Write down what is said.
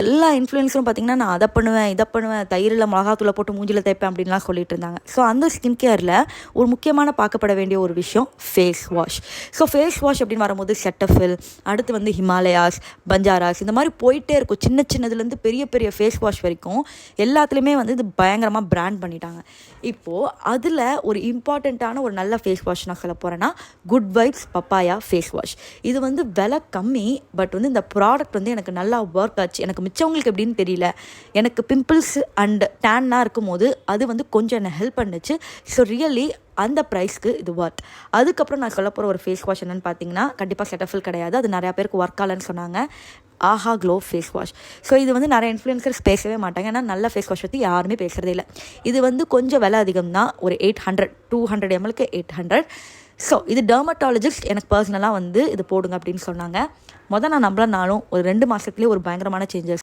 எல்லா இன்ஃப்ளூயன்ஸரும் பார்த்திங்கன்னா நான் அதை பண்ணுவேன் இதை பண்ணுவேன், தயிரில் மிளகாத்தூளை போட்டு மூஞ்சில் தேய்ப்பேன் அப்படின்லாம் சொல்லிட்டு இருந்தாங்க. ஸோ அந்த ஸ்கின் கேரில் ஒரு முக்கியமான பார்க்கப்பட வேண்டிய ஒரு விஷயம் face wash. So face wash அப்படின்னு வரும்போது செட்டஃபில், அடுத்து வந்து ஹிமாலயாஸ், பஞ்சாராஸ், இந்த மாதிரி போயிட்டே இருக்கும். சின்ன சின்னதுலேருந்து பெரிய பெரிய ஃபேஸ் வாஷ் வரைக்கும் எல்லாத்துலேயுமே வந்து இது பயங்கரமாக பிராண்ட் பண்ணிட்டாங்க. இப்போது அதில் ஒரு இம்பார்ட்டண்ட்டான ஒரு நல்ல ஃபேஸ் வாஷ் நான் சொல்ல போகிறேன்னா good vibes papaya face wash. இது வந்து விலை கம்மி, பட் வந்து இந்த ப்ராடக்ட் வந்து எனக்கு நல்லா ஒர்க் ஆச்சு. எனக்கு மிச்சவங்களுக்கு எப்படின்னு தெரியல, எனக்கு பிம்பிள்ஸ் அண்ட் டேன்னாக இருக்கும்போது அது வந்து கொஞ்சம் என்னை ஹெல்ப் பண்ணுச்சு. ஸோ ரியலி அந்த ப்ரைஸ்க்கு இது ஒர்த். அதுக்கப்புறம் நான் சொல்ல போகிற ஒரு ஃபேஸ் வாஷ் என்னென்னு பார்த்தீங்கன்னா கண்டிப்பாக செட்டஃபில் கிடையாது, அது நிறையா பேருக்கு ஒர்க் ஆகலன்னு சொன்னாங்க. ஆஹா க்ளோ ஃபேஸ் வாஷ். ஸோ இது வந்து நிறைய இன்ஃப்ளூயன்சர்ஸ் பேசவே மாட்டாங்க, ஏன்னா நல்ல ஃபேஸ் வாஷ் பற்றி யாருமே பேசுகிறதே இல்லை. இது வந்து கொஞ்சம் விலை அதிகம் தான், ஒரு 800 200 ml 800. ஸோ இது டெர்மட்டாலஜிஸ்ட் எனக்கு பர்சனலாக வந்து இது போடுங்க அப்படின்னு சொன்னாங்க. நான் நம்பலனாலும் ஒரு 2 மாதத்துலேயே ஒரு பயங்கரமான சேஞ்சஸ்